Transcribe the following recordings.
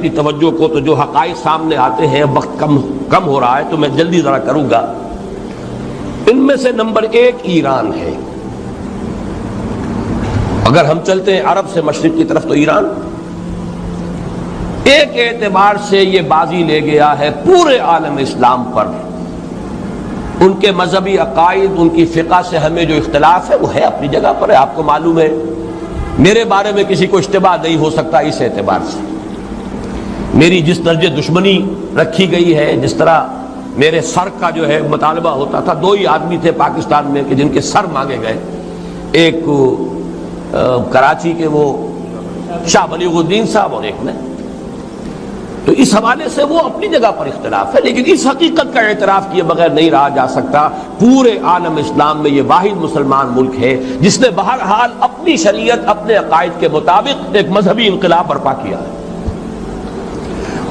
اپنی توجہ کو، تو جو حقائق سامنے آتے ہیں، وقت کم ہو رہا ہے تو میں جلدی ذرا کروں گا۔ ان میں سے نمبر 1 ایران ہے۔ اگر ہم چلتے ہیں عرب سے مشرق کی طرف تو ایران ایک اعتبار سے یہ بازی لے گیا ہے پورے عالم اسلام پر۔ ان کے مذہبی عقائد، ان کی فقہ سے ہمیں جو اختلاف ہے وہ ہے اپنی جگہ پر ہے۔ آپ کو معلوم ہے میرے بارے میں کسی کو اشتباہ نہیں ہو سکتا اس اعتبار سے۔ میری جس درجے دشمنی رکھی گئی ہے، جس طرح میرے سر کا جو ہے مطالبہ ہوتا تھا، 2 ہی آدمی تھے پاکستان میں کہ جن کے سر مانگے گئے، ایک کراچی کے وہ شاہ بلیغ الدین صاحب اور ایک نے، تو اس حوالے سے وہ اپنی جگہ پر اختلاف ہے، لیکن اس حقیقت کا اعتراف کیے بغیر نہیں رہا جا سکتا پورے عالم اسلام میں یہ واحد مسلمان ملک ہے جس نے بہرحال اپنی شریعت، اپنے عقائد کے مطابق ایک مذہبی انقلاب برپا کیا ہے۔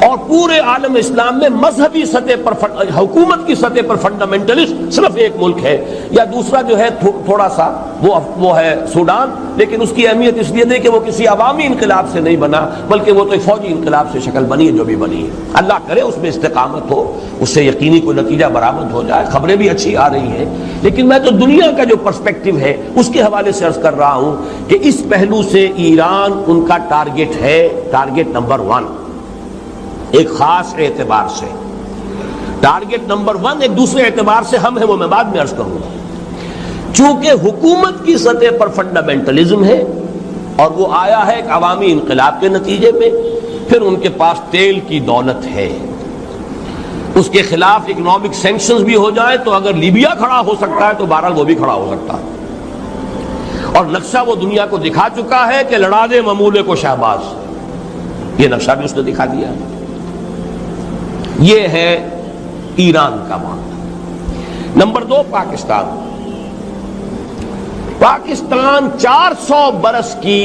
اور پورے عالم اسلام میں مذہبی سطح پر، حکومت کی سطح پر فنڈامنٹلسٹ صرف ایک ملک ہے، یا دوسرا جو ہے تھوڑا سا وہ ہے سوڈان، لیکن اس کی اہمیت اس لیے نہیں کہ وہ کسی عوامی انقلاب سے نہیں بنا، بلکہ وہ تو ایک فوجی انقلاب سے شکل بنی ہے جو بھی بنی ہے۔ اللہ کرے اس میں استقامت ہو، اس سے یقینی کوئی نتیجہ برآمد ہو جائے۔ خبریں بھی اچھی آ رہی ہیں، لیکن میں تو دنیا کا جو پرسپیکٹو ہے اس کے حوالے سے عرض کر رہا ہوں کہ اس پہلو سے ایران ان کا ٹارگٹ ہے، ٹارگٹ نمبر 1 ایک خاص اعتبار سے۔ ٹارگٹ نمبر 1 ایک دوسرے اعتبار سے ہم ہیں، وہ میں بعد میں عرض کروں گا۔ چونکہ حکومت کی سطح پر فنڈامنٹلزم ہے اور وہ آیا ہے ایک عوامی انقلاب کے نتیجے میں، پھر ان کے پاس تیل کی دولت ہے، اس کے خلاف اکنامک سینکشنز بھی ہو جائیں تو اگر لیبیا کھڑا ہو سکتا ہے تو بہرحال وہ بھی کھڑا ہو سکتا ہے، اور نقشہ وہ دنیا کو دکھا چکا ہے کہ لڑا دے ممولے کو شہباز، یہ نقشہ بھی اس نے دکھا دیا ہے۔ یہ ہے ایران کا معاملہ۔ نمبر 2 پاکستان۔ پاکستان 400 برس کی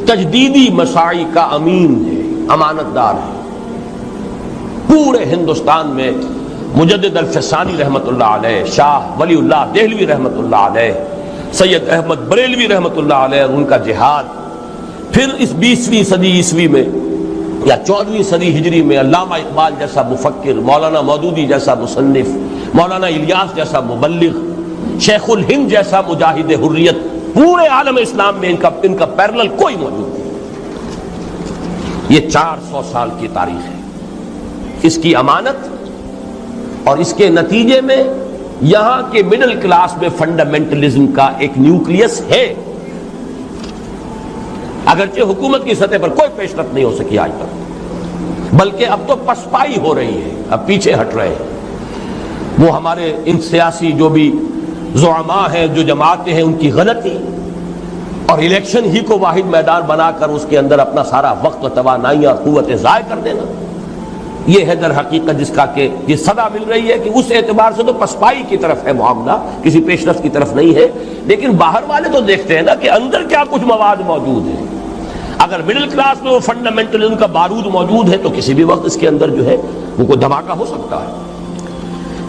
تجدیدی مساعی کا امین ہے، امانت دار ہے۔ پورے ہندوستان میں مجدد الفسانی رحمت اللہ علیہ، شاہ ولی اللہ دہلوی رحمت اللہ علیہ، سید احمد بریلوی رحمت اللہ علیہ، ان کا جہاد، پھر اس 20ویں صدی عیسوی میں یا 14ویں صدی ہجری میں علامہ اقبال جیسا مفکر، مولانا مودودی جیسا مصنف، مولانا الیاس جیسا مبلغ، شیخ الہند جیسا مجاہد حریت، پورے عالم اسلام میں ان کا پیرلل کوئی موجود نہیں۔ یہ 400 سال کی تاریخ ہے، اس کی امانت، اور اس کے نتیجے میں یہاں کے مڈل کلاس میں فنڈامنٹلزم کا ایک نیوکلیس ہے، اگرچہ حکومت کی سطح پر کوئی پیش رفت نہیں ہو سکی آج تک، بلکہ اب تو پسپائی ہو رہی ہے، اب پیچھے ہٹ رہے ہیں۔ وہ ہمارے ان سیاسی جو بھی زعماء ہیں، جو جماعتیں ہیں، ان کی غلطی اور الیکشن ہی کو واحد میدان بنا کر اس کے اندر اپنا سارا وقت و توانائی اور قوتیں ضائع کر دینا، یہ ہے در حقیقت جس کا کہ یہ صدا مل رہی ہے کہ اس اعتبار سے تو پسپائی کی طرف ہے معاملہ، کسی پیش رفت کی طرف نہیں ہے۔ لیکن باہر والے تو دیکھتے ہیں نا کہ اندر کیا کچھ مواد موجود ہے۔ اگر مڈل کلاس میں وہ فنڈامنٹلزم کا بارود موجود ہے تو کسی بھی وقت اس کے اندر جو ہے وہ کوئی دھماکہ ہو سکتا ہے۔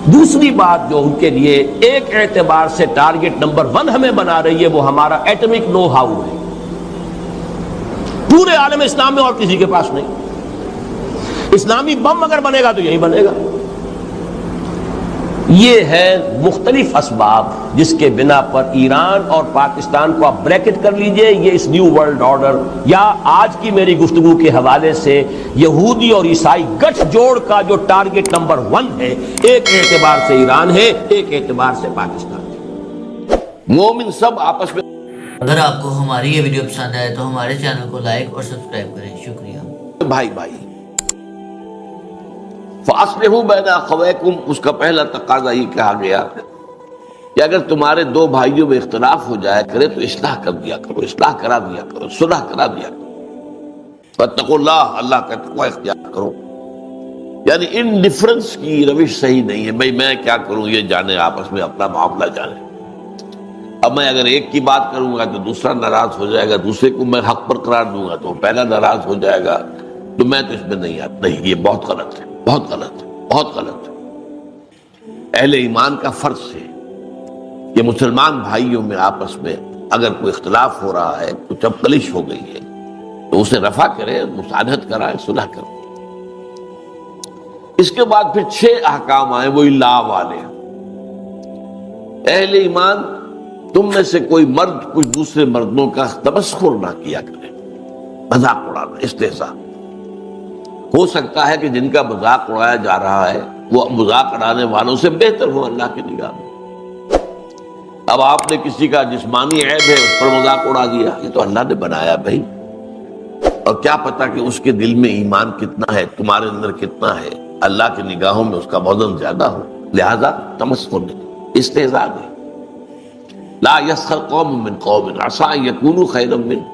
دوسری بات جو ان کے لیے ایک اعتبار سے ٹارگٹ نمبر 1 ہمیں بنا رہی ہے، وہ ہمارا ایٹمک نو ہاؤ ہے۔ پورے عالم اسلام میں اور کسی کے پاس نہیں۔ اسلامی بم اگر بنے گا تو یہی بنے گا۔ یہ ہے مختلف اسباب جس کے بنا پر ایران اور پاکستان کو آپ بریکٹ کر لیجئے، یہ اس نیو ورلڈ آرڈر یا آج کی میری گفتگو کے حوالے سے یہودی اور عیسائی گٹھ جوڑ کا جو ٹارگٹ نمبر 1 ہے، ایک اعتبار سے ایران ہے، ایک اعتبار سے پاکستان ہے۔ مومن سب آپس میں۔ اگر آپ کو ہماری یہ ویڈیو پسند آئے تو ہمارے چینل کو لائک اور سبسکرائب کریں۔ شکریہ۔ بھائی فَأَصْلِحُوا بَيْنَ أَخَوَيْكُمْ، اس کا پہلا تقاضا یہ کہا گیا کہ اگر تمہارے 2 بھائیوں میں اختلاف ہو جائے کرے تو اصلاح کر دیا کرو، اصلاح کرا دیا کرو، صلح کرا دیا کرو۔ فَاتَّقُوا اللَّهَ، اللہ کا تقوی اختیار کرو۔ یعنی ان ڈفرنس کی روش صحیح نہیں ہے، بھئی میں کیا کروں یہ جانے، آپس میں اپنا معاملہ جانے۔ اب میں اگر ایک کی بات کروں گا تو دوسرا ناراض ہو جائے گا، دوسرے کو میں حق پر قرار دوں گا تو پہلا ناراض ہو جائے گا، تو میں تو اس میں نہیں آتا۔ نہیں، یہ بہت غلط ہے، بہت غلط ہے، بہت غلط ہے۔ اہل ایمان کا فرض ہے کہ مسلمان بھائیوں میں آپس میں اگر کوئی اختلاف ہو رہا ہے، کچھ چپکلش ہو گئی ہے تو اسے رفع کرے، مساعدت کرائے، صلح کرے۔ اس کے بعد پھر 6 احکام آئے وہی لا والے. اہل ایمان تم میں سے کوئی مرد کچھ دوسرے مردوں کا تمسخر نہ کیا کرے، مذاق اڑانا، استہزاء. ہو سکتا ہے کہ جن کا مذاق اڑایا جا رہا ہے وہ مذاق اڑانے والوں سے بہتر ہو اللہ کی نگاہ میں. اب آپ نے کسی کا جسمانی عیب ہے اس پر مذاق اڑا دیا، یہ تو اللہ نے بنایا بھائی، اور کیا پتا کہ اس کے دل میں ایمان کتنا ہے، تمہارے اندر کتنا ہے، اللہ کی نگاہوں میں اس کا وزن زیادہ ہو. لہذا تمسخر نہیں، استہزاء نہیں. لا یسخر قوم من قوم عسى ان يكونوا خيرا منهم.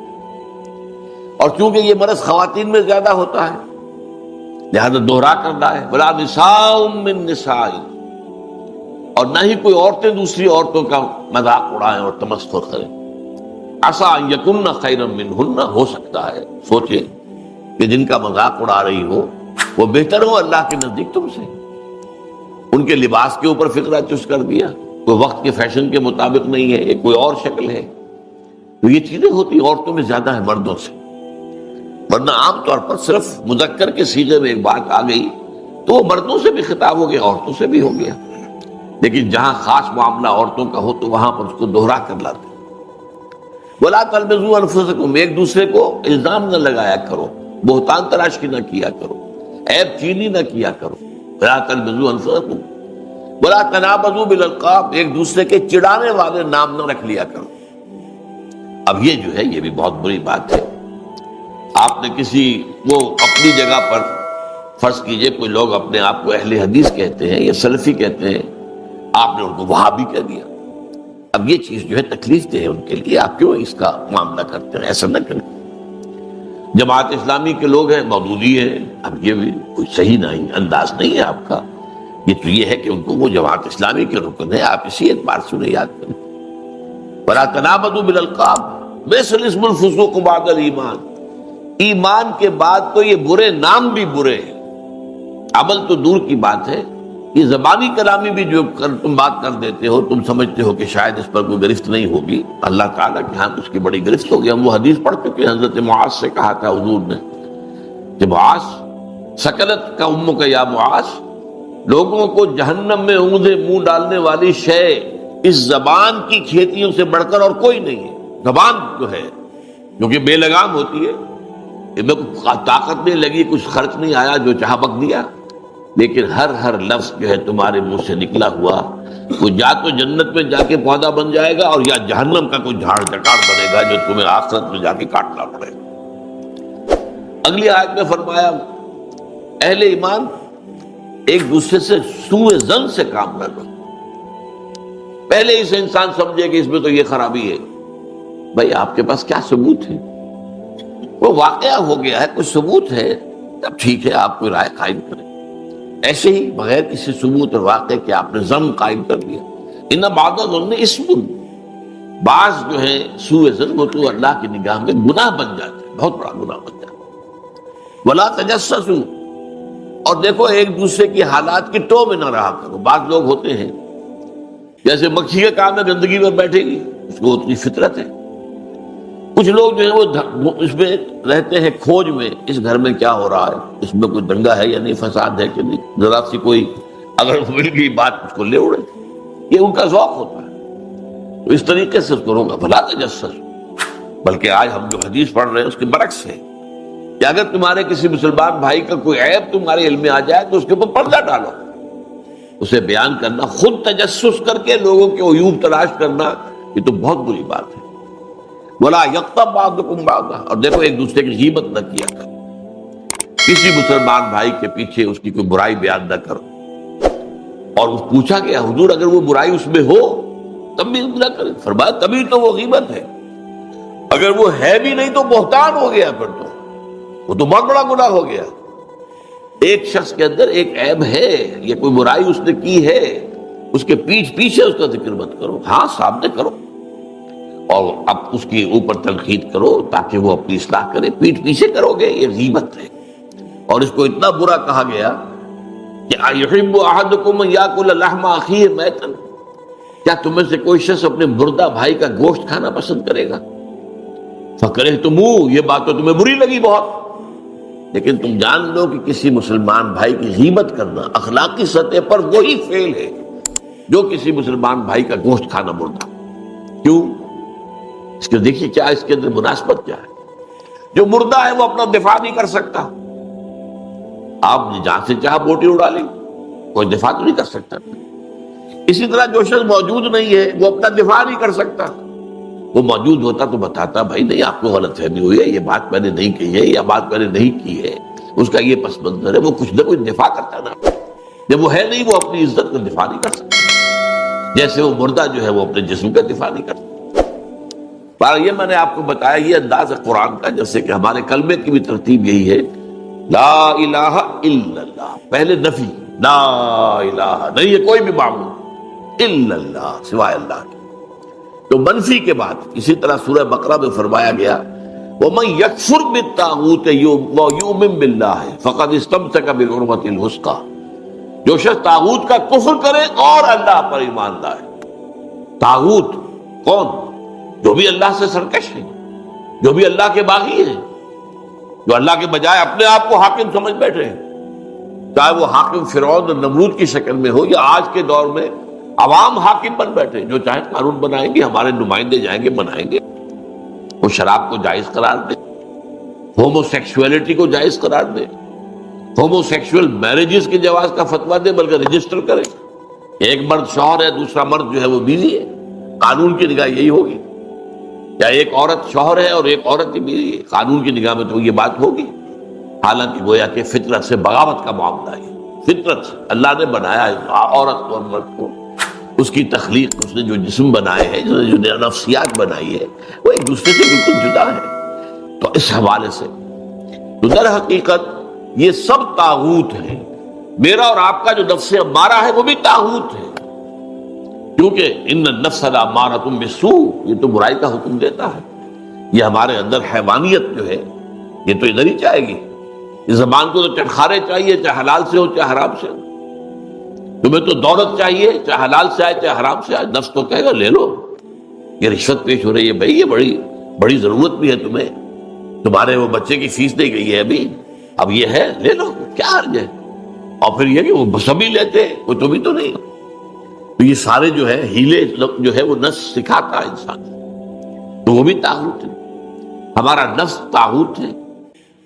اور چونکہ یہ مرض خواتین میں زیادہ ہوتا ہے لہذا دوہرا کرنا ہے. ولا نساء من نساء، اور نہ ہی کوئی عورتیں دوسری عورتوں کا مذاق اڑائیں اور تمسخر کریں. عسى ان يكن خيرا منهن، ہو سکتا ہے سوچیں کہ جن کا مذاق اڑا رہی ہو وہ بہتر ہو اللہ کے نزدیک تم سے. ان کے لباس کے اوپر فکرہ چس کر دیا، کوئی وقت کے فیشن کے مطابق نہیں ہے، کوئی اور شکل ہے. تو یہ چیزیں ہوتی عورتوں میں زیادہ ہیں مردوں سے. ورنہ عام طور پر صرف مذکر کے صیغے میں ایک بات آ گئی تو وہ مردوں سے بھی خطاب ہو گیا، عورتوں سے بھی ہو گیا. لیکن جہاں خاص معاملہ عورتوں کا ہو تو وہاں پر اس کو دوہرا کر لاتے. وَلَا تَلْمِزُوا أَنفُسَكُمْ، ایک دوسرے کو الزام نہ لگایا کرو، بہتان تراشی نہ کیا کرو، عیب چینی نہ کیا کرو. وَلَا تَلْمِزُوا أَنفُسَكُمْ وَلَا تَنَابَزُوا بِالْأَلْقَابِ، ایک دوسرے کے چڑانے والے نام نہ رکھ لیا کرو. اب یہ جو ہے یہ بھی بہت بری بات ہے. آپ نے کسی وہ اپنی جگہ پر فرض کیجئے کوئی لوگ اپنے آپ کو اہل حدیث کہتے ہیں یا سلفی کہتے ہیں، آپ نے ان کو وہابی کہہ دیا. اب یہ چیز جو ہے تکلیف دہ ہے ان کے لیے، آپ کیوں اس کا معاملہ کرتے ہیں؟ ایسا نہ کریں. جماعت اسلامی کے لوگ ہیں، مودودی ہیں، اب یہ بھی کوئی صحیح نہیں انداز نہیں ہے آپ کا. یہ تو یہ ہے کہ ان کو وہ جماعت اسلامی کے رکن ہے، آپ اسی اعتبار سے انہیں یاد کریں. وَلَا تَنَابَزُوا بِالْأَلْقَابِ بِئْسَ الِاسْمُ الْفُسُوقُ بَعْدَ الْإِيمَانِ، ایمان کے بعد تو یہ برے نام بھی برے ہیں. عمل تو دور کی بات ہے، یہ زبانی کلامی بھی جو تم بات کر دیتے ہو، تم سمجھتے ہو کہ شاید اس پر کوئی گرفت نہیں ہوگی، اللہ تعالیٰ کے ہاں اس کی بڑی گرفت ہوگی. ہم وہ حدیث پڑھ چکے ہیں، حضرت معاذ سے کہا تھا حضور نے کہ معاذ سکلت کا امک یا معاذ، لوگوں کو جہنم میں اونگھے منہ ڈالنے والی شے اس زبان کی کھیتیوں سے بڑھ کر اور کوئی نہیں ہے. زبان جو ہے جو کہ بے لگام ہوتی ہے، ان میں طاقت نہیں لگی، کچھ خرچ نہیں آیا، جو چاہا بک دیا. لیکن ہر لفظ جو ہے تمہارے منہ سے نکلا ہوا وہ یا تو جنت میں جا کے پودا بن جائے گا اور یا جہنم کا کوئی جھاڑ جکاڑ بنے گا جو تمہیں آخرت میں جا کے کاٹنا پڑے گا. اگلی آیت میں فرمایا اہل ایمان ایک دوسرے سے سوء ظن سے کام نہ لو. پہلے اسے انسان سمجھے کہ اس میں تو یہ خرابی ہے. بھائی آپ کے پاس کیا ثبوت ہے؟ وہ واقعہ ہو گیا ہے، کوئی ثبوت ہے تب ٹھیک ہے، آپ کوئی رائے قائم کریں. ایسے ہی بغیر کسی ثبوت اور واقعے کے آپ نے ظن قائم کر دیا. ان بعض الظن اسم، بعض جو ہے سوء ظن وہ تو اللہ کی نگاہ میں گناہ بن جاتے ہیں، بہت بڑا گناہ بن جاتا ہے. ولا تجسسوا، اور دیکھو ایک دوسرے کی حالات کی ٹو میں نہ رہا کرو. بعض لوگ ہوتے ہیں جیسے مکھی کا کام ہے گندگی میں بیٹھے گی، اس کو اتنی فطرت ہے. کچھ لوگ جو ہیں وہ اس میں رہتے ہیں کھوج میں، اس گھر میں کیا ہو رہا ہے، اس میں کوئی دنگا ہے یا نہیں، فساد ہے کہ نہیں، ذرا سی کوئی اگر مل گئی بات اس کو لے اڑے. یہ ان کا ذوق ہوتا ہے. تو اس طریقے سے اس کو روکا. بھلا تجسس، بلکہ آج ہم جو حدیث پڑھ رہے ہیں اس کے برعکس ہے کہ اگر تمہارے کسی مسلمان بھائی کا کوئی عیب تمہارے علم میں آ جائے تو اس کے اوپر پردہ ڈالو، اسے بیان کرنا. خود تجسس کر کے لوگوں کے عیوب تلاش کرنا یہ تو بہت بری بات ہے. وَلَا يَغْتَبْ بَعْضُكُمْ بَعْضًا، اور دیکھو ایک دوسرے کی غیبت نہ کیا کرو. کسی مسلمان بھائی کے پیچھے اس کی کوئی برائی بیان نہ کرو. اور وہ پوچھا کہ حضور اگر وہ برائی اس میں ہو تب بھی نہ کرے. فرمایا تبھی تو وہ غیبت ہے، اگر وہ ہے بھی نہیں تو بہتان ہو گیا، پھر تو وہ تو بہت بڑا گناہ ہو گیا. ایک شخص کے اندر ایک عیب ہے، یہ کوئی برائی اس نے کی ہے، اس کے پیچھے اس کا ذکر مت کرو. ہاں سامنے کرو اور اب اس کی اوپر تنقید کرو تاکہ وہ اپنی اصلاح کرے. پیٹھ پیچھے کرو گے یہ غیبت ہے. اور اس کو اتنا برا کہا گیا کہ یحب احدکم ان یاکل لحم اخیہ میتا، کیا تم میں سے کوئی شخص اپنے مردہ بھائی کا گوشت کھانا پسند کرے گا؟ فکرہتموہ، یہ بات تو تمہیں بری لگی بہت. لیکن تم جان لو کہ کسی مسلمان بھائی کی غیبت کرنا اخلاقی سطح پر وہی فعل ہے جو کسی مسلمان بھائی کا گوشت کھانا مردہ. کیوں؟ اس کے دیکھیے کیا اس کے اندر مناسبت کیا ہے. جو مردہ ہے وہ اپنا دفاع نہیں کر سکتا. آپ نے جہاں سے چاہا بوٹی اڑا لی، کوئی دفاع تو نہیں کر سکتا. اسی طرح جو شخص موجود نہیں ہے وہ اپنا دفاع نہیں کر سکتا. وہ موجود ہوتا تو بتاتا بھائی نہیں آپ کو غلط فہمی ہوئی ہے، یہ بات میں نے نہیں کہی ہے، یہ بات میں نے نہیں کی ہے، اس کا یہ پس منظر ہے. وہ کچھ نہ کچھ دفاع کرتا نا. جب وہ ہے نہیں وہ اپنی عزت کا دفاع نہیں کر سکتا، جیسے وہ مردہ جو ہے وہ اپنے جسم کا دفاع نہیں کر سکتا. پر یہ میں نے آپ کو بتایا یہ انداز ہے قرآن کا، جیسے کہ ہمارے کلمے کی بھی ترتیب یہی ہے، لا الہ الا اللہ. پہلے نفی، لا الہ نہیں ہے کوئی بھی معبود الا اللہ سوائے اللہ کے. تو منفی کے بعد اسی طرح سورہ بقرہ میں فرمایا گیا وَمَن يَكْفُرْ بِالطَّاغُوتِ وَيُؤْمِن بِاللَّهِ فَقَدِ اسْتَمْسَكَ بِالْعُرْوَةِ الْوُثْقَىٰ. جو شخص طاغوت کا کفر کرے اور اللہ پر ایمان لائے. طاغوت کون؟ جو بھی اللہ سے سرکش ہے، جو بھی اللہ کے باغی ہیں، جو اللہ کے بجائے اپنے آپ کو حاکم سمجھ بیٹھے ہیں، چاہے وہ حاکم فرعون اور نمرود کی شکل میں ہو یا آج کے دور میں عوام حاکم بن بیٹھے، جو چاہے قانون بنائیں گے، ہمارے نمائندے جائیں گے بنائیں گے. وہ شراب کو جائز قرار دے، ہومو سیکسولیٹی کو جائز قرار دے، ہومو سیکسول میرجز کے جواز کا فتویٰ دے، بلکہ رجسٹر کرے. ایک مرد شوہر ہے، دوسرا مرد جو ہے وہ بیوی ہے، قانون کی نگاہ یہی ہوگی. یا ایک عورت شوہر ہے اور ایک عورت ہی بیوی ہے، قانون کی نگاہ میں تو یہ بات ہوگی. حالانکہ گویا کہ فطرت سے بغاوت کا معاملہ ہے. فطرت سے اللہ نے بنایا ہے عورت اور مرد کو، اس کی تخلیق، اس نے جو جسم بنائے ہیں، جو نفسیات بنائی ہے، وہ ایک دوسرے سے بالکل جدا ہے. تو اس حوالے سے تو در حقیقت یہ سب طاغوت ہیں. میرا اور آپ کا جو نفس امارہ ہے وہ بھی طاغوت ہے، کیونکہ ان النفس لامارۃ بالسوء، یہ تو برائی کا حکم دیتا ہے. یہ ہمارے اندر حیوانیت جو ہے یہ تو ادھر ہی چاہے گی. اس زبان کو تو چٹخارے چاہیے، چاہے حلال سے ہو چاہے حرام سے ہو. تمہیں تو دولت چاہیے، چاہے حلال سے آئے چاہے حرام سے آئے. نفس تو کہے گا لے لو، یہ رشوت پیش ہو رہی ہے بھائی، یہ بڑی ضرورت بھی ہے تمہیں، تمہارے وہ بچے کی فیس نہیں گئی ہے ابھی، اب یہ ہے لے لو، کیا حرج ہے. اور پھر یہ کہ وہ سبھی لیتے ہیں، کوئی تمہیں تو نہیں. تو یہ سارے جو ہے ہیلے جو ہے وہ نفس سکھاتا ہے انسان، تو وہ بھی طاغوت ہے. ہمارا نفس طاغوت ہے.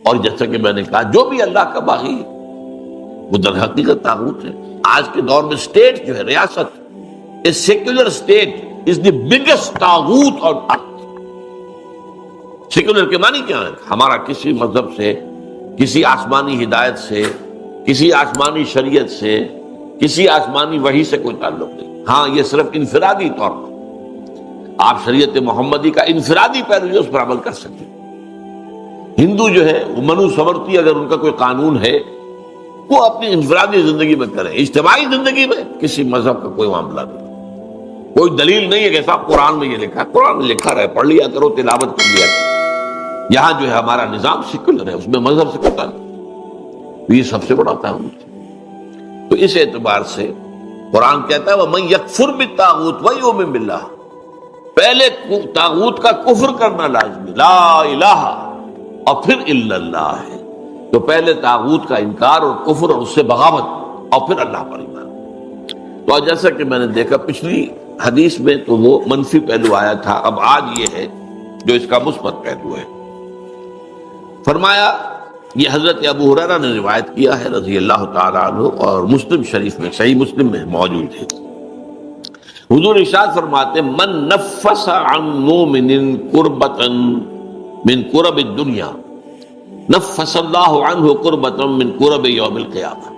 اور جیسا کہ میں نے کہا جو بھی اللہ کا باغی ہے وہ در حقیقت طاغوت ہے. آج کے دور میں اسٹیٹ جو ہے، ریاست، secular state is the biggest طاغوت آن ارتھ. سیکولر کے معنی کیا ہے؟ ہمارا کسی مذہب سے، کسی آسمانی ہدایت سے، کسی آسمانی شریعت سے، کسی آسمانی وحی سے کوئی تعلق نہیں. ہاں یہ صرف انفرادی طور پر آپ شریعت محمدی کا انفرادی پہلو اس پر عمل کر سکتے. ہندو جو ہے وہ منو سمرتی، اگر ان کا کوئی قانون ہے وہ اپنی انفرادی زندگی میں کریں. اجتماعی زندگی میں کسی مذہب کا کوئی معاملہ نہیں. کوئی دلیل نہیں ہے کہ صاحب قرآن میں یہ لکھا ہے. قرآن میں لکھا رہے، پڑھ لیا کرو، تلاوت کر لیا کرو. یہاں جو ہے ہمارا نظام سیکولر ہے، اس میں مذہب سے کوئی تعلق نہیں. تو یہ سب سے بڑا تعاون ہے. تو اس اعتبار سے قرآن کہتا ہے وَمَن يَكْفُرْ بِالطَّاغُوتِ وَيُؤْمِن بِاللَّهِ. پہلے طاغوت کا کفر کرنا لازمی، لا الہ، اور پھر الا اللہ ہے. تو پہلے طاغوت کا انکار اور کفر اور اس سے بغاوت، اور پھر اللہ پر ایمان. تو جیسا کہ میں نے دیکھا پچھلی حدیث میں تو وہ منفی پہلو آیا تھا، اب آج یہ ہے جو اس کا مثبت پہلو ہے. فرمایا، یہ حضرت ابو ہریرہ نے روایت کیا ہے رضی اللہ تعالی عنہ، اور مسلم شریف میں، صحیح مسلم میں موجود ہے. حضور ارشاد فرماتے ہیں من نفس عن مومن کربۃ من کرب الدنیا نفس اللہ عنہ کربۃ من کرب یوم القیامہ.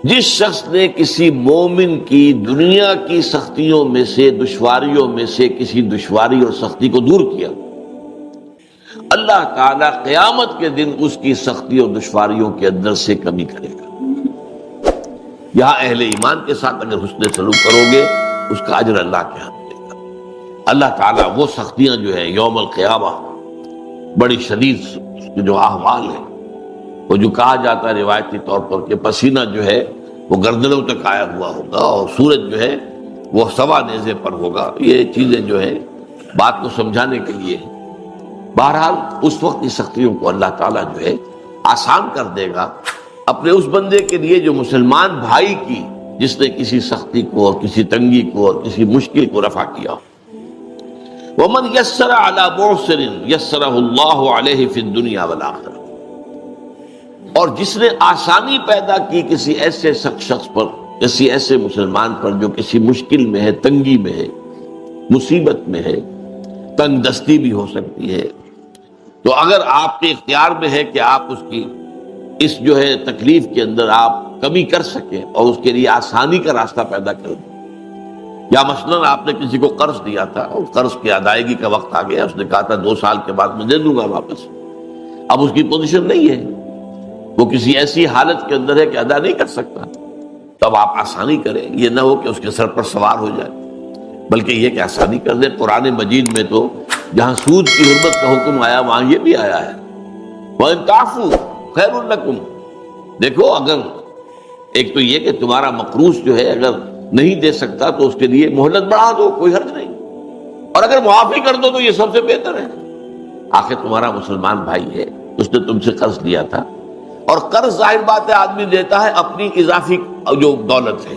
جس شخص نے کسی مومن کی دنیا کی سختیوں میں سے، دشواریوں میں سے کسی دشواری اور سختی کو دور کیا، اللہ تعالیٰ قیامت کے دن اس کی سختی اور دشواریوں کے اندر سے کمی کرے گا. یہاں اہل ایمان کے ساتھ اگر حسن سلوک کرو گے اس کا اجر اللہ کے ہاتھ دے گا. اللہ تعالیٰ وہ سختیاں جو ہے یوم القیامہ بڑی شدید جو احوال ہے، وہ جو کہا جاتا ہے روایتی طور پر کہ پسینہ جو ہے وہ گردنوں تک آیا ہوا ہوگا اور سورج جو ہے وہ سوا نیزے پر ہوگا. یہ چیزیں جو ہے بات کو سمجھانے کے لیے. بہرحال اس وقت کی سختیوں کو اللہ تعالیٰ جو ہے آسان کر دے گا اپنے اس بندے کے لیے جو مسلمان بھائی کی، جس نے کسی سختی کو اور کسی تنگی کو اور کسی مشکل کو رفع کیا۔ وَمَنْ يَسَّرَ عَلَى مُعْسِرٍ يَسَّرَهُ اللَّهُ عَلَيْهِ فِي الدُّنْيَا وَالْآخِرَةِ، اور جس نے آسانی پیدا کی کسی ایسے شخص پر، کسی ایسے مسلمان پر جو کسی مشکل میں ہے، تنگی میں ہے، مصیبت میں ہے، تنگ دستی بھی ہو سکتی ہے، تو اگر آپ کے اختیار میں ہے کہ آپ اس کی اس جو ہے تکلیف کے اندر آپ کمی کر سکیں اور اس کے لیے آسانی کا راستہ پیدا کر دیں، یا مثلاً آپ نے کسی کو قرض دیا تھا اور قرض کی ادائیگی کا وقت آ گیا، اس نے کہا تھا 2 سال کے بعد میں دے دوں گا واپس، اب اس کی پوزیشن نہیں ہے، وہ کسی ایسی حالت کے اندر ہے کہ ادا نہیں کر سکتا، تب آپ آسانی کریں، یہ نہ ہو کہ اس کے سر پر سوار ہو جائے، بلکہ یہ کہ آسانی کر دیں۔ قرآن مجید میں تو جہاں سود کی حرمت کا حکم آیا وہاں یہ بھی آیا ہے، وَإِن تَعْفُوا خَيْرٌ لَكُمْ، دیکھو اگر ایک تو یہ کہ تمہارا مقروض جو ہے اگر نہیں دے سکتا تو اس کے لیے مہلت بڑھا دو، کوئی حرج نہیں، اور اگر معافی کر دو تو یہ سب سے بہتر ہے۔ آخر تمہارا مسلمان بھائی ہے، اس نے تم سے قرض لیا تھا، اور قرض ظاہر بات ہے آدمی دیتا ہے اپنی اضافی جو دولت ہے،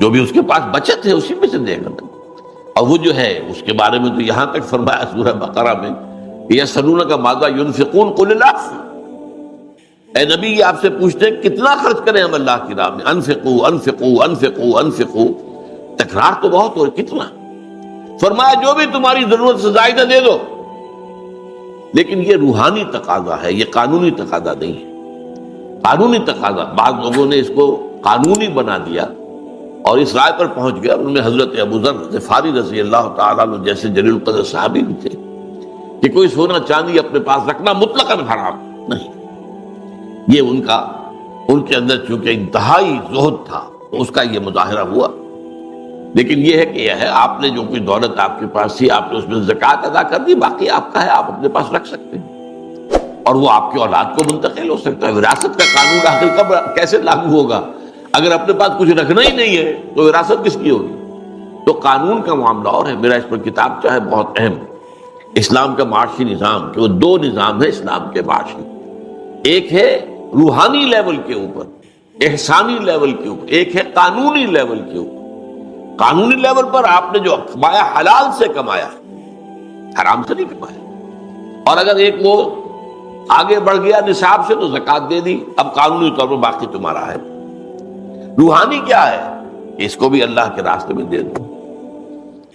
جو بھی اس کے پاس بچت ہے اسی میں سے دے گا، اور وہ جو ہے اس کے بارے میں تو یہاں تک فرمایا سورہ بقرہ میں، یسألونک ماذا ینفقون قل العفو، اے نبی یہ آپ سے پوچھتے ہیں کتنا خرچ کریں ہم اللہ کی راہ میں، انفقوا انفقوا انفقوا انفقوا، تکرار تو بہت ہو، کتنا؟ فرمایا جو بھی تمہاری ضرورت سے زائدہ دے دو، لیکن یہ روحانی تقاضا ہے، یہ قانونی تقاضا نہیں ہے۔ قانونی تقاضا بعض لوگوں نے اس کو قانونی بنا دیا اور اس رائے پر پہنچ گیا، ان میں حضرت ابو ذر غفاری رضی اللہ تعالیٰ عنہ جیسے جلیل القدر صحابی بھی تھے، کہ کوئی سونا چاندی اپنے پاس رکھنا مطلقاً حرام نہیں، یہ ان کے اندر چونکہ انتہائی زہد تھا تو اس کا یہ مظاہرہ ہوا، لیکن یہ ہے کہ یہ ہے آپ نے جو کوئی دولت آپ کے پاس تھی آپ نے اس میں زکوٰۃ ادا کر دی، باقی آپ کا ہے، آپ اپنے پاس رکھ سکتے ہیں، اور وہ آپ کی اولاد کو منتقل ہو سکتا ہے۔ وراثت کا قانون آخر کب کیسے لاگو ہوگا؟ اگر اپنے پاس کچھ رکھنا ہی نہیں ہے تو وراثت کس کی ہوگی؟ تو قانون کا معاملہ اور ہے، میرا اس پر کتاب چاہے بہت اہم، اسلام کا معاشی نظام، کہ وہ 2 نظام ہے اسلام کے معاشی، ایک ہے روحانی لیول کے اوپر، احسانی لیول کے اوپر، ایک ہے قانونی لیول کے اوپر۔ قانونی لیول پر آپ نے جو کمایا حلال سے کمایا، حرام سے نہیں کمایا، اور اگر ایک وہ آگے بڑھ گیا نصاب سے تو زکوٰۃ دے دی، اب قانونی طور پر باقی تمہارا ہے۔ روحانی کیا ہے کہ اس کو بھی اللہ کے راستے میں دے دو،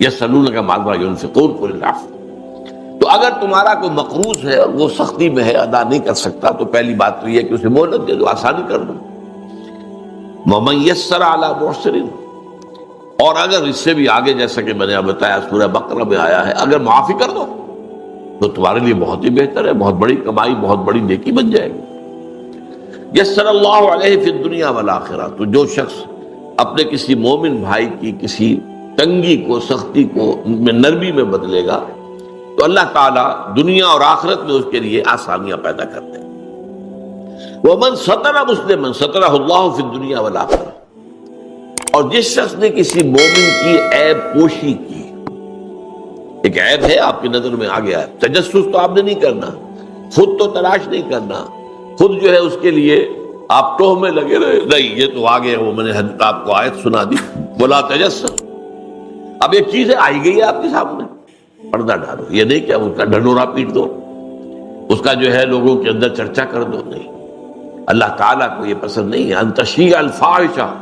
یسألونک ماذا ینفقون قل العفو۔ تو اگر تمہارا کوئی مقروض ہے اور وہ سختی میں ہے، ادا نہیں کر سکتا، تو پہلی بات تو یہ کہ اسے مہلت دے دو، آسانی کر دو۔ وَمَنْ يَسَّرَ عَلَى مُعْسِرٍ، اور اگر اس سے بھی آگے جیسا کہ میں نے بتایا سورہ بقرہ میں آیا ہے، اگر معافی کر دو تو تمہارے لیے بہت ہی بہتر ہے، بہت بڑی کمائی، بہت بڑی نیکی بن جائے گی۔ یسر اللہ علیہ فی الدنیا والآخرہ، تو جو شخص اپنے کسی مومن بھائی کی کسی تنگی کو، سختی کو نرمی میں بدلے گا تو اللہ تعالیٰ دنیا اور آخرت میں اس کے لیے آسانیاں پیدا کرتے ہیں۔ وَمَنْ سَتَرَ مُسْلِمًا سَتَرَهُ اللَّهُ فِي الدُّنْيَا وَالْآخِرَةِ، اور جس شخص نے کسی مومن کی عیب پوشی کی، ایک عیب ہے آپ کی نظر میں آ گیا ہے، تجسس تو آپ نے نہیں کرنا، خود تو تلاش نہیں کرنا، خود جو ہے اس کے لیے آپ ٹوہ میں لگے رہے، نہیں یہ تو آ گیا، وہ میں نے آپ کو آیت سنا دی، بولا تجسس۔ اب ایک چیز ہے آئی گئی ہے آپ کے سامنے، پردہ ڈالو، یہ نہیں کہ اس کا ڈھنڈورا پیٹ دو، اس کا جو ہے لوگوں کے اندر چرچا کر دو، نہیں، اللہ تعالیٰ کو یہ پسند نہیں ہے۔ ان تشیع الفاحشہ،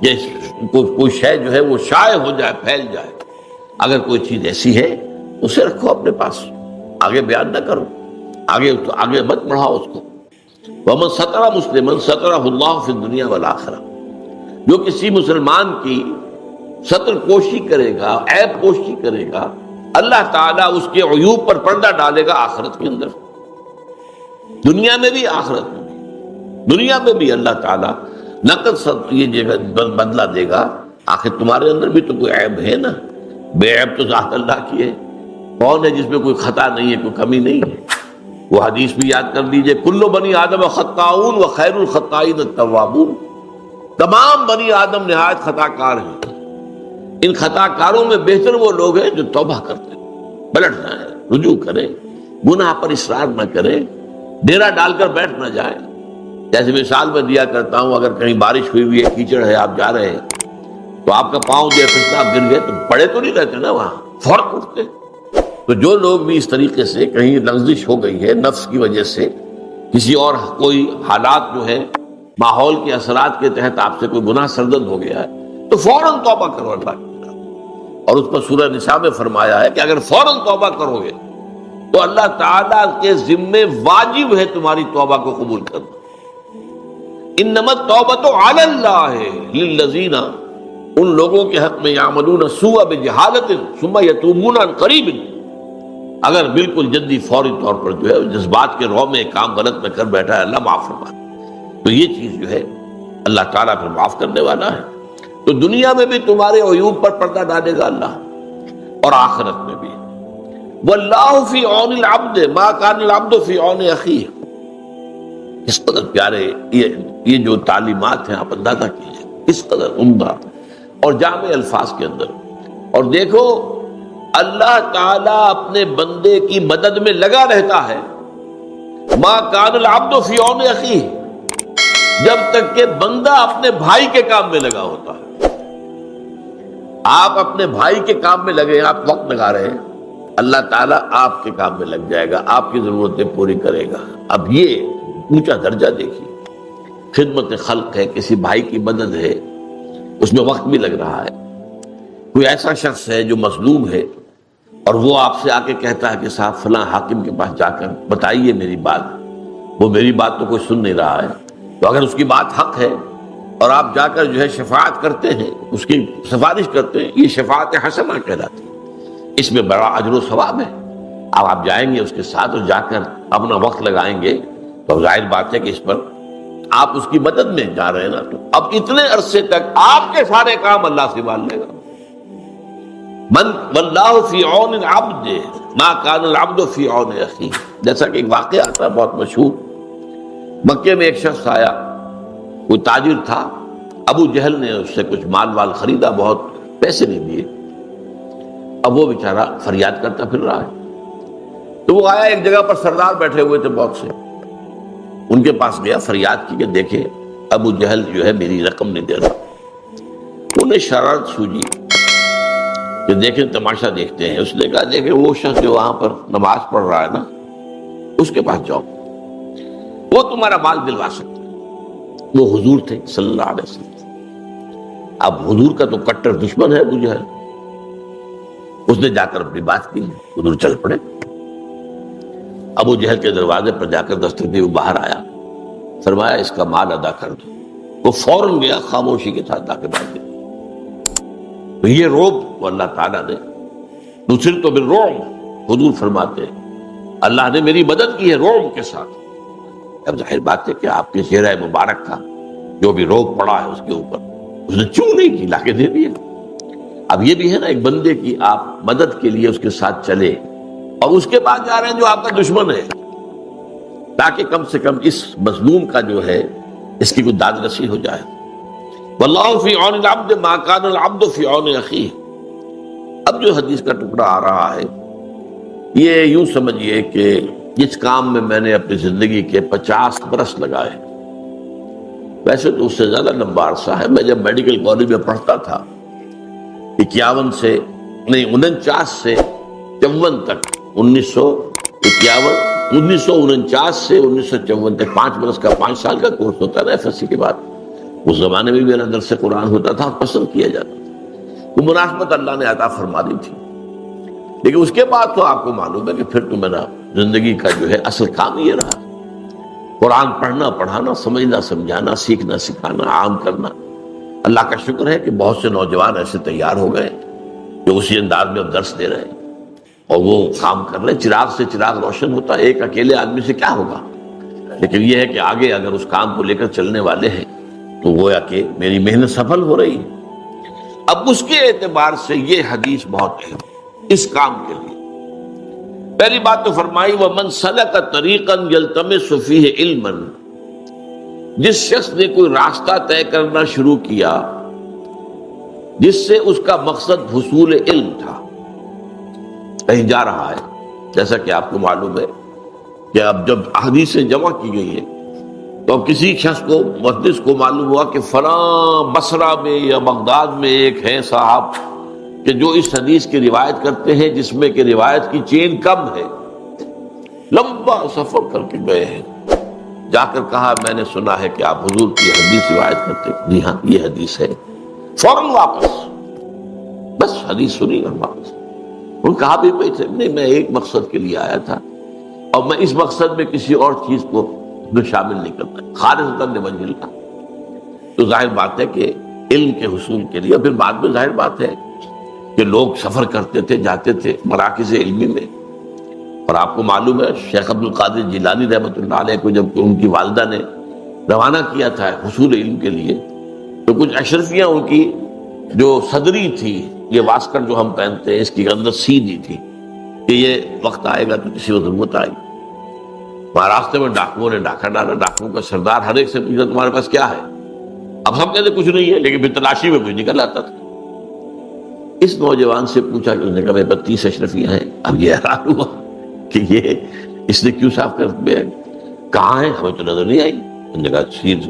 یہ کوئی شے جو ہے وہ شائع ہو جائے، پھیل جائے، اگر کوئی چیز ایسی ہے اسے رکھو اپنے پاس، آگے بیان نہ کرو، آگے مت بڑھاؤ اس کو۔ وَمَنْ سَتَرَ مُسْلِمًا سَتَرَهُ اللَّهُ فِي الدُّنْيَا وَالْآخِرَةِ، جو کسی مسلمان کی ستر پوشی کرے گا، عیب پوشی کرے گا، اللہ تعالیٰ اس کے عیوب پر پردہ ڈالے گا آخرت کے اندر، دنیا میں بھی آخرت میں بھی۔ دنیا میں بھی اللہ تعالیٰ نقد یہ بدلہ دے گا، آخر تمہارے اندر بھی تو کوئی عیب ہے نا، بے عیب تو ذات اللہ کی ہے، کون ہے جس میں کوئی خطا نہیں ہے، کوئی کمی نہیں ہے؟ وہ حدیث بھی یاد کر لیجئے، کل بنی آدم خطاؤن و خیر الخطائین التوابون، تمام بنی آدم نہایت خطا کار ہیں، ان خطا کاروں میں بہتر وہ لوگ ہیں جو توبہ کرتے ہیں، پلٹ جائیں، رجوع کریں، گناہ پر اصرار نہ کریں، ڈیرا ڈال کر بیٹھ نہ جائیں. جیسے مثال میں دیا کرتا ہوں، اگر کہیں بارش ہوئی ہوئی ہے، کیچڑ ہے، آپ جا رہے ہیں تو آپ کا پاؤں جو پھسلا، آپ گر گئے تو پڑے تو نہیں رہتے نا وہاں، فوراً اٹھتے. تو جو لوگ بھی اس طریقے سے کہیں لغزش ہو گئی ہے نفس کی وجہ سے، کسی اور کوئی حالات جو ہے ماحول کے اثرات کے تحت آپ سے کوئی گناہ سرزد ہو گیا ہے، تو فوراً توبہ کرو اللہ کی طرف. اور اس پر سورہ نساء میں فرمایا ہے کہ اگر فوراً توبہ کرو گے تو اللہ تعالیٰ کے ذمے واجب ہے تمہاری توبہ کو قبول کرنا. انما التوبۃ علی اللہ للذین، ان لوگوں کے حق میں یعملون السوء بجہالۃ ثم یتوبون عن قریب، اگر بالکل جلدی فوری طور پر جو ہے جذبات کے رو میں ایک کام غلط میں کر بیٹھا ہے، اللہ معاف فرما، تو یہ چیز جو ہے اللہ تعالیٰ پھر معاف کرنے والا ہے. تو دنیا میں بھی تمہارے عیوب پر پردہ ڈالے گا اللہ، اور آخرت میں بھی. واللہ فی عون العبد ما کان العبد فی عون اخیہ. اس قدر پیارے یہ جو تعلیمات ہیں آپ اندازہ کیجیے، اس قدر عمدہ اور جامع الفاظ کے اندر. اور دیکھو اللہ تعالیٰ اپنے بندے کی مدد میں لگا رہتا ہے. ما کان العبد فی عون اخیہ، جب تک کہ بندہ اپنے بھائی کے کام میں لگا ہوتا ہے. آپ اپنے بھائی کے کام میں لگے، آپ وقت لگا رہے ہیں، اللہ تعالیٰ آپ کے کام میں لگ جائے گا، آپ کی ضرورتیں پوری کرے گا. اب یہ اونچا درجہ دیکھیے، خدمت خلق ہے، کسی بھائی کی مدد ہے، اس میں وقت بھی لگ رہا ہے. کوئی ایسا شخص ہے جو مظلوم ہے اور وہ آپ سے آ کے کہتا ہے کہ صاحب فلاں حاکم کے پاس جا کر بتائیے میری بات، وہ میری بات تو کوئی سن نہیں رہا ہے. تو اگر اس کی بات حق ہے اور آپ جا کر جو ہے شفاعت کرتے ہیں، اس کی سفارش کرتے ہیں، یہ شفاعت حسنہ کہلاتی ہے. اس میں بڑا اجر و ثواب ہے. اب آپ جائیں گے اس کے ساتھ اور جا کر اپنا وقت لگائیں گے تو ظاہر بات ہے کہ اس پر آپ اس کی مدد میں جا رہے ہیں نا. تو اب اتنے عرصے تک آپ کے سارے کام اللہ سنبھال لے گا. من واللہ فی عون العبد ما کان العبد فی عون اخیہ. جیسا کہ ایک واقعہ آتا ہے بہت مشہور، مکے میں ایک شخص آیا، کوئی تاجر تھا، ابو جہل نے اس سے کچھ مال وال خریدا، بہت پیسے نہیں دیے. اب وہ بیچارہ فریاد کرتا پھر رہا ہے. تو وہ آیا، ایک جگہ پر سردار بیٹھے ہوئے تھے بہت سے، ان کے پاس گیا، فریاد کی کہ دیکھیں ابو جہل جو ہے میری رقم نہیں دے رہا. انہیں شرارت سوجی کہ دیکھیں تماشا دیکھتے ہیں. اس نے کہا دیکھیں وہ شخص جو وہاں پر نماز پڑھ رہا ہے نا، اس کے پاس جاؤ، وہ تمہارا مال دلوا سکتا ہے. وہ حضور تھے صلی اللہ علیہ وسلم. اب حضور کا تو کٹر دشمن ہے ابو جہل. اس نے جا کر اپنی بات کی، حضور چل پڑے. ابو جہل کے دروازے پر جا کر دستک دی، وہ باہر آیا، فرمایا اس کا مال ادا کر دو. وہ فوراً گیا، خاموشی کے ساتھ لا کے بیٹھ گیا. تو یہ روب اللہ تعالیٰ نے نصرت بالرعب، حضور فرماتے ہیں اللہ نے میری مدد کی ہے روب کے ساتھ. اب ظاہر بات ہے کہ آپ کے چہرہ مبارک کا جو بھی روب پڑا ہے اس کے اوپر اس نے چوں نہیں کی، لا کے دے دیا. اب یہ بھی ہے نا ایک بندے کی آپ مدد کے لیے اس کے ساتھ چلے اور اس کے بعد جا رہے ہیں جو آپ کا دشمن ہے، تاکہ کم سے کم اس مظلوم کا جو ہے اس کی کوئی داد رسی ہو جائے. واللہ فی عون العبد ما کان العبد فی عون اخیہ. اب جو حدیث کا ٹکڑا آ رہا ہے یہ یوں سمجھیے کہ جس کام میں میں نے اپنی زندگی کے 50 برس لگائے، ویسے تو اس سے زیادہ لمبا عرصہ ہے. میں جب میڈیکل کالج میں پڑھتا تھا 49 سے 54 تک، 1949 سے 1954 تک 5 برس کا 5 سال کا کورس ہوتا ہے نا FSC کے بعد. اس زمانے میں بھی میرا درس قرآن ہوتا تھا، پسند کیا جاتا تھا. وہ مناسبت اللہ نے عطا فرما دی تھی. لیکن اس کے بعد تو آپ کو معلوم ہے کہ پھر تو میرا زندگی کا جو ہے اصل کام یہ رہا، قرآن پڑھنا پڑھانا، سمجھنا سمجھانا، سیکھنا سکھانا، عام کرنا. اللہ کا شکر ہے کہ بہت سے نوجوان ایسے تیار ہو گئے جو اسی انداز میں اب درس دے رہے ہیں اور وہ کام کر رہے ہیں. چراغ سے چراغ روشن ہوتا ہے، ایک اکیلے آدمی سے کیا ہوگا. لیکن یہ ہے کہ آگے اگر اس کام کو لے کر چلنے والے ہیں تو گویا کہ میری محنت سفل ہو رہی ہے. اب اس کے اعتبار سے یہ حدیث بہت اہم اس کام کے لیے. پہلی بات تو فرمائی وَمَنْ سَلَكَ طَرِيقًا يَلْتَمِسُ فِيهِ عِلْمًا. جس شخص نے کوئی راستہ طے کرنا شروع کیا جس سے اس کا مقصد حصول علم تھا، کہیں جا رہا ہے، جیسا کہ آپ کو معلوم ہے کہ اب جب احادیثیں جمع کی گئی ہیں تو اب کسی شخص کو محدث کو معلوم ہوا کہ فلاں بصرہ میں یا بغداد میں ایک ہے صاحب کہ جو اس حدیث کی روایت کرتے ہیں جس میں کہ روایت کی چین کم ہے، لمبا سفر کر کے گئے ہیں، جا کر کہا میں نے سنا ہے کہ آپ حضور کی حدیث روایت کرتے ہیں، جی ہاں یہ حدیث ہے، فوراً واپس، بس حدیث سنی اور واپس۔ ان کہا بھی نہیں، میں ایک مقصد کے لیے آیا تھا اور میں اس مقصد میں کسی اور چیز کو شامل نہیں کرتا، خالصۃً لوجہ اللہ۔ تو ظاہر بات ہے کہ علم کے حصول کے لیے، اور پھر بعد میں ظاہر بات ہے کہ لوگ سفر کرتے تھے، جاتے تھے مراکز علمی میں، اور آپ کو معلوم ہے شیخ عبد القادر جیلانی رحمۃ اللہ علیہ کو جب ان کی والدہ نے روانہ کیا تھا حصول علم کے لیے، تو کچھ اشرفیاں ان کی جو صدری تھی، یہ واسکٹ جو ہم پہنتے ہیں اس کی اندر سیدھی تھی کہ یہ وقت آئے گا تو کسی کو ضرورت آئے گی۔ وہاں راستے میں ڈاکوؤں نے ڈاکہ ڈالا، ڈاکوؤں کا سردار ہر ایک سے پوچھا تمہارے پاس کیا ہے؟ اب ہم کہتے کچھ نہیں ہے، لیکن پھر تلاشی میں کچھ نکل آتا تھا۔ اس نوجوان سے پوچھا کہ اس نے کہا میرے 32 اشرفیاں ہیں۔ اب یہ حیران ہوا کہ یہ اس نے کیوں صاف کر دیا، کہاں ہے، ہمیں تو نظر نہیں آئی۔ اس نے کہا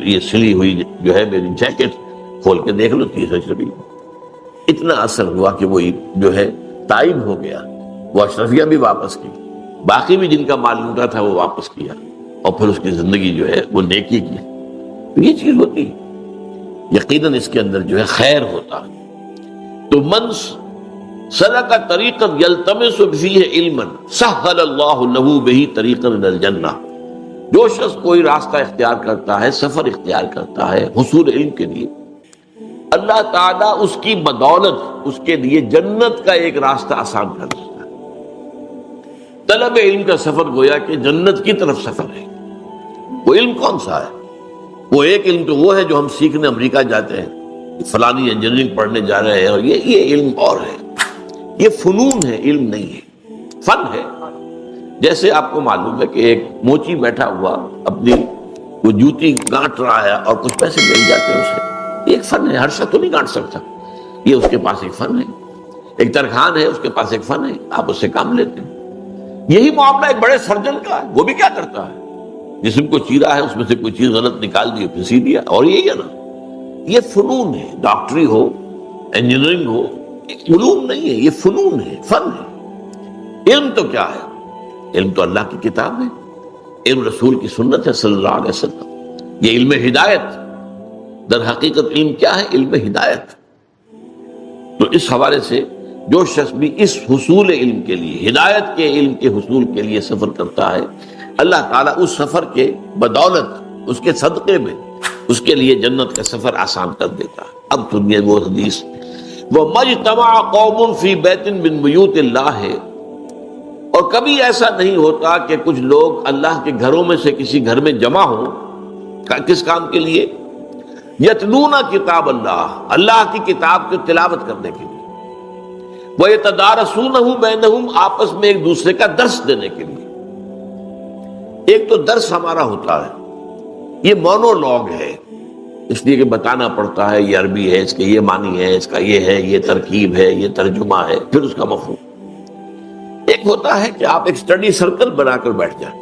یہ سلی ہوئی جو ہے میری جیکٹ کھول کے دیکھ لو، 30 اشرفی۔ اتنا اثر ہوا کہ وہ جو ہے تائب ہو گیا، وہ اشرفیاں بھی واپس کی، باقی بھی جن کا مال لوٹا تھا وہ واپس کیا، اور پھر اس کی زندگی جو ہے وہ نیکی کی۔ یہ چیز ہوتی ہے، یقیناً اس کے اندر جو ہے خیر ہوتا ہے۔ تو من سلک طریقا یلتمس فیہ علما سہل اللہ لہ بہ طریقا الی الجنہ، جو شخص کوئی راستہ اختیار کرتا ہے، سفر اختیار کرتا ہے حصول علم کے لیے، اللہ تعالیٰ اس کی بدولت اس کے لیے جنت کا ایک راستہ آسان کر دیتا ہے۔ طلب علم کا سفر گویا کہ جنت کی طرف سفر ہے۔ وہ علم کون سا ہے؟ وہ ایک علم تو وہ ہے جو ہم سیکھنے امریکہ جاتے ہیں، فلانی انجینئرنگ پڑھنے جا رہے ہیں، اور یہ علم اور ہے، یہ فنون ہے، علم نہیں ہے، فن ہے۔ جیسے آپ کو معلوم ہے کہ ایک موچی بیٹھا ہوا اپنی وہ جوتی گانٹ رہا ہے اور کچھ پیسے مل جاتے ہیں اسے، یہ ایک فن ہے، ہر شخص تو نہیں گانٹ سکتا، یہ اس کے پاس ایک فن ہے۔ ایک ترخان ہے، اس کے پاس ایک فن ہے، آپ اس سے کام لیتے ہیں۔ یہی معاملہ ایک بڑے سرجن کا ہے، وہ بھی کیا کرتا ہے، جسم کو چیرا ہے، اس میں سے کوئی چیز غلط نکال دی، پھنسی دیا، اور یہی ہے نا، یہ فنون ہے۔ ڈاکٹری ہو، انجینئرنگ ہو، علوم نہیں ہے، یہ فنون ہے، فن ہے۔ علم تو کیا ہے؟ علم تو اللہ کی کتاب ہے، علم رسول کی سنت ہے صلی اللہ علیہ وسلم، یہ علم ہدایت۔ در حقیقت علم کیا ہے؟ علم ہدایت۔ تو اس حوالے سے جو شخص بھی اس حصول علم کے لیے، ہدایت کے علم کے حصول کے لیے سفر کرتا ہے، اللہ تعالیٰ اس سفر کے بدولت، اس کے صدقے میں اس کے لیے جنت کا سفر آسان کر دیتا ہے۔ اب سنیے وہ حدیث، وَمَجْتَمَعَ قَوْمٌ فِي بَيْتٍ مِّن بُيُوتِ اللَّهِ، اور کبھی ایسا نہیں ہوتا کہ کچھ لوگ اللہ کے گھروں میں سے کسی گھر میں جمع ہوں، کس کام کے لیے؟ یتلون کتاب اللہ، اللہ کی کتاب کی تلاوت کرنے کے لیے، وَيَتَدَارَسُونَهُ بَيْنَهُمْ، آپس میں ایک دوسرے کا درس دینے کے لیے۔ ایک تو درس ہمارا ہوتا ہے، یہ مونولوگ ہے، اس لیے کہ بتانا پڑتا ہے، یہ عربی ہے، اس کے یہ معنی ہے، اس کا یہ ہے، یہ ترکیب ہے، یہ ترجمہ ہے، پھر اس کا مفہوم۔ ایک ہوتا ہے کہ آپ ایک سٹڈی سرکل بنا کر بیٹھ جائیں،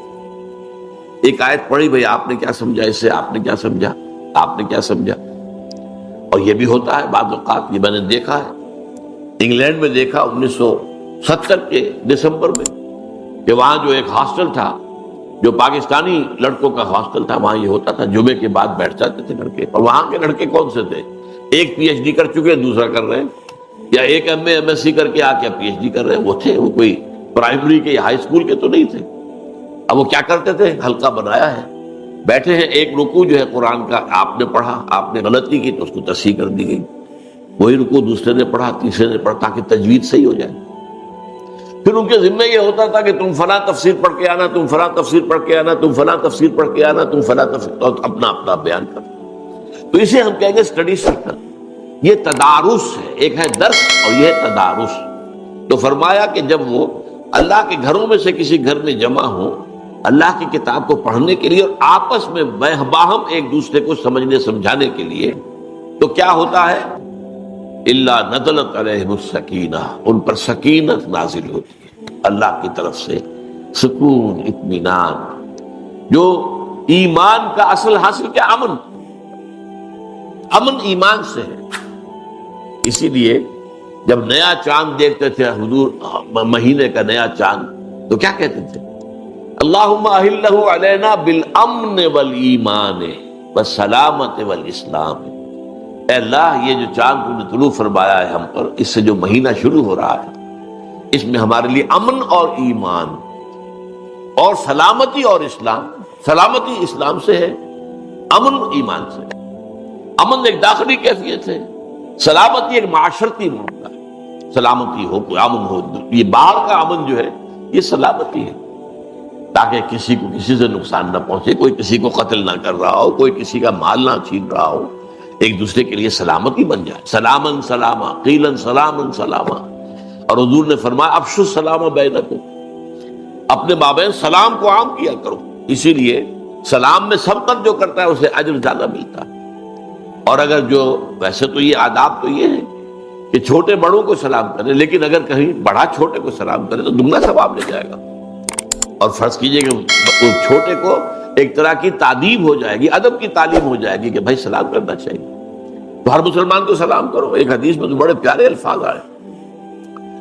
ایک آیت پڑھی، بھئی آپ نے کیا سمجھا اس سے، آپ نے کیا سمجھا، آپ نے کیا سمجھا۔ اور یہ بھی ہوتا ہے بعض اوقات، یہ میں نے دیکھا ہے، انگلینڈ میں دیکھا 1970 کے دسمبر میں، کہ وہاں جو ایک ہاسٹل تھا، جو پاکستانی لڑکوں کا ہاسٹل تھا، وہاں یہ ہوتا تھا جمعے کے بعد بیٹھ جاتے تھے لڑکے، اور وہاں کے لڑکے کون سے تھے؟ ایک پی ایچ ڈی کر چکے، دوسرا کر رہے ہیں، یا ایک M A M S C کر کے آ کے پی ایچ ڈی کر رہے ہیں۔ وہ تھے، وہ کوئی پرائمری کے یا ہائی اسکول کے تو نہیں تھے۔ اب وہ کیا کرتے تھے؟ حلقہ بنایا ہے، بیٹھے ہیں، ایک رکوع جو ہے قرآن کا آپ نے پڑھا، آپ نے غلطی کی تو اس کو تصحیح کر دی گئی، وہی رکوع دوسرے نے پڑھا، تیسرے نے پڑھا، تاکہ تجوید صحیح ہو جائے۔ پھر ان کے ذمہ یہ ہوتا تھا کہ تم فلاں تفسیر پڑھ کے آنا، تم فلاں تفسیر پڑھ کے آنا، تم فلاں تفسیر پڑھ کے آنا، تم فلاں تفسیر، اور اپنا اپنا بیان کر۔ تو اسے ہم کہیں گے اسٹڈی سرکل۔ یہ تدارس ہے، ایک ہے درس اور یہ ہے تدارس۔ تو فرمایا کہ جب وہ اللہ کے گھروں میں سے کسی گھر میں جمع ہوں اللہ کی کتاب کو پڑھنے کے لیے اور آپس میں باہم ایک دوسرے کو سمجھنے سمجھانے کے لیے، تو کیا ہوتا ہے؟ الا نزلت علیہم السکینہ، ان پر سکینت نازل ہوتی ہے اللہ کی طرف سے، سکون، اطمینان. جو ایمان کا اصل حاصل کیا؟ امن. امن ایمان سے ہے. اسی لیے جب نیا چاند دیکھتے تھے حضور، مہینے کا نیا چاند، تو کیا کہتے تھے؟ اللہم اہلہ علینا بالامن والایمان والسلامت والاسلام. اے اللہ، یہ جو چاند تم نے طلوع فرمایا ہے ہم پر، اس سے جو مہینہ شروع ہو رہا ہے، اس میں ہمارے لیے امن اور ایمان اور سلامتی اور اسلام. سلامتی اسلام سے ہے، امن ایمان سے ہے. امن ایک داخلی کیفیت ہے، سلامتی ایک معاشرتی معاملہ ہے. سلامتی ہو، کوئی امن ہو، یہ باہر کا امن جو ہے یہ سلامتی ہے، تاکہ کسی کو کسی سے نقصان نہ پہنچے، کوئی کسی کو قتل نہ کر رہا ہو، کوئی کسی کا مال نہ چھین رہا ہو، ایک دوسرے کے لیے سلامتی بن جائے. سلامن سلاما قیلن سلامن سلاما. اور حضور نے فرمایا افشوا السلام بینکم، اپنے مابین سلام کو عام کیا کرو. اسی لیے سلام میں سبقت جو کرتا ہے اسے اجر زیادہ ملتا ہے. اور اگر جو ویسے تو یہ آداب تو یہ ہے کہ چھوٹے بڑوں کو سلام کرے، لیکن اگر کہیں بڑا چھوٹے کو سلام کرے تو دگنا ثواب لے جائے گا. اور فرض کیجئے کہ اس چھوٹے کو ایک طرح کی تعدیب ہو جائے گی، ادب کی تعلیم ہو جائے گی کہ بھائی سلام کرنا چاہیے، تو ہر مسلمان کو سلام کرو. ایک حدیث میں تو بڑے پیارے الفاظ آئے،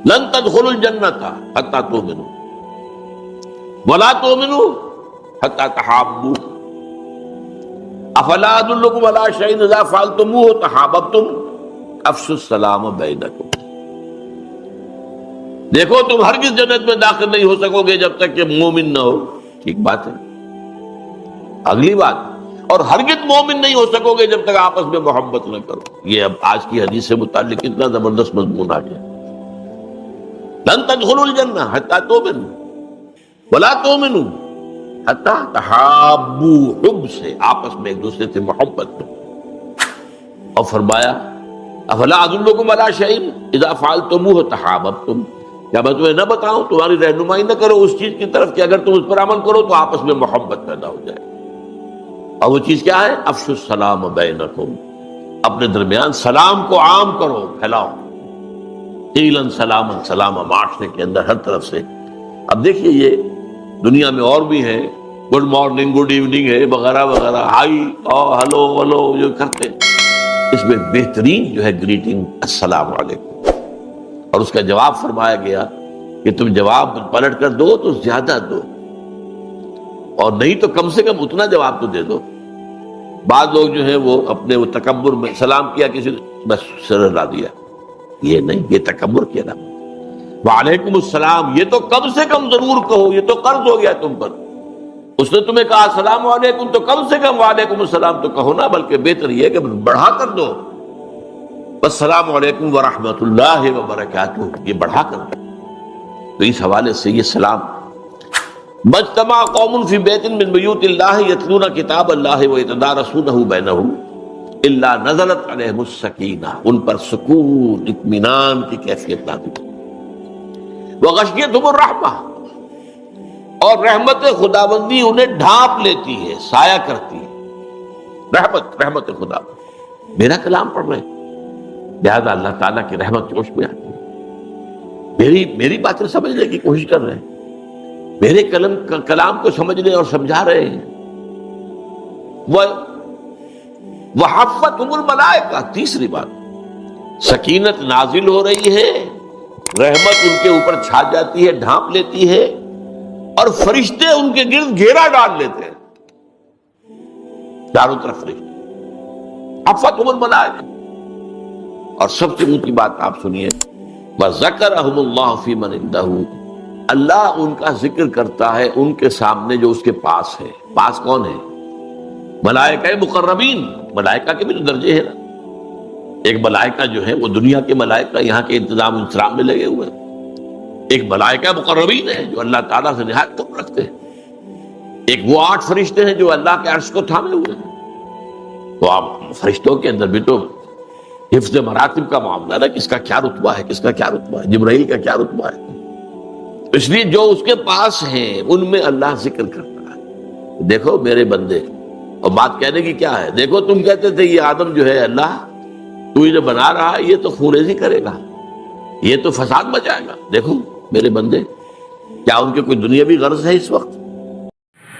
لن تدخلوا الجنۃ حتی تؤمنوا ولا تؤمنوا حتی تحابوا افلا ادلکم علی شیء اذا فعلتموه تحاببتم افشوا السلام بینکم. دیکھو تم ہرگز جنت میں داخل نہیں ہو سکو گے جب تک کہ مومن نہ ہو. ٹھیک بات ہے. اگلی بات، اور ہرگز مومن نہیں ہو سکو گے جب تک آپس میں محبت نہ کرو. یہ اب آج کی حدیث سے متعلق کتنا زبردست مضمون آ گیا. لن تدخلوا الجنہ حتی تؤمنوا ولا تؤمنوا حتی تحابوا، حب سے، آپس میں ایک دوسرے سے محبت میں. اور فرمایا افلا ادلکم علی شیء اذا فعلتموه تحاببتم، کیا میں تمہیں نہ بتاؤں، تمہاری رہنمائی نہ کرو اس چیز کی طرف کہ اگر تم اس پر عمل کرو تو آپس میں محبت پیدا ہو جائے. اور وہ چیز کیا ہے؟ افشوا السلام بینکم، اپنے درمیان سلام کو عام کرو، پھیلاؤ. قیلن سلامن سلاما، معاشرے کے اندر ہر طرف سے. اب دیکھیے یہ دنیا میں اور بھی ہے، گڈ مارننگ، گڈ ایوننگ ہے وغیرہ وغیرہ، ہائی اور ہلو ولو جو کرتے ہیں. اس میں بہترین جو ہے گریٹنگ السلام علیکم. اور اس کا جواب فرمایا گیا کہ تم جواب پلٹ کر دو تو زیادہ دو، اور نہیں تو کم سے کم اتنا جواب تو دے دو. بعض لوگ جو ہیں وہ اپنے وہ تکبر میں سلام کیا کسی نے، بس سر ہلا دیا. یہ نہیں، یہ تکبر کیا نام. وعلیکم السلام یہ تو کم سے کم ضرور کہو، یہ تو قرض ہو گیا تم پر. اس نے تمہیں کہا السلام علیکم تو کم سے کم وعلیکم السلام تو کہو نا، بلکہ بہتر یہ کہ بڑھا کر دو. السلام علیکم ورحمۃ اللہ وبرکاتہ، یہ بڑھا کر دو. تو اس حوالے سے یہ سلام، مجتمع قوم فی بیت من بیوت اللہ یتلون کتاب اللہ ویتدارسونہ بینہم الا نزلت علیہم السکینہ، ان پر سکون، اطمینان کی کیفیت نازل. وغشیتہم الرحمہ، اور رحمت خداوندی انہیں ڈھانپ لیتی ہے، سایہ کرتی ہے. رحمت خدا، میرا کلام پڑھ رہے ہیں لہذا اللہ تعالیٰ کی رحمت جوش میں آتی ہے. میری باتیں سمجھنے کی کوشش کر رہے ہیں، میرے کلام کو سمجھنے اور سمجھا رہے ہیں. وحفتہم الملائکہ، تیسری بات، سکینت نازل ہو رہی ہے، رحمت ان کے اوپر چھا جاتی ہے، ڈھانپ لیتی ہے، اور فرشتے ان کے گرد گھیرا ڈال لیتے ہیں، چاروں طرف فرشتے. حفتہم الملائکہ. اور سب سے اونچی بات آپ سنیے، وَذَكَرَهُمُ اللَّهُ فِي مَنْ عِندَهُ، اللہ ان کا ذکر کرتا ہے ان کے سامنے جو اس کے پاس ہے. پاس کون ہے؟ ملائکہ مقربین. ملائکہ کے بھی تو درجے ہیں نا. ایک ملائکہ جو ہے وہ دنیا کے ملائکہ یہاں کے انتظام انتظام میں لگے ہوئے ہیں. ایک ملائکہ مقربین ہے جو اللہ تعالیٰ سے نہایت قرب رکھتے ہیں. ایک وہ 8 فرشتے ہیں جو اللہ کے عرش کو تھامے ہوئے ہیں. تو آپ فرشتوں کے اندر بھی تو حفظ مراتب کا معاملہ ہے، کس کا کیا رتبہ ہے، کس کا کیا رتبہ ہے، جبرائیل کا کیا رتبہ ہے. اس لیے جو اس کے پاس ہیں ان میں اللہ ذکر کرتا ہے. دیکھو میرے بندے، اور بات کہنے کی کیا ہے، دیکھو تم کہتے تھے یہ آدم جو ہے اللہ تو یہ جو بنا رہا ہے یہ تو خونریزی کرے گا، یہ تو فساد مچائے گا. دیکھو میرے بندے، کیا ان کے کوئی دنیاوی غرض ہے اس وقت؟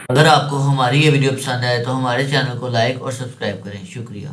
اگر آپ کو ہماری یہ ویڈیو پسند آئے تو ہمارے چینل کو لائک اور سبسکرائب کریں. شکریہ.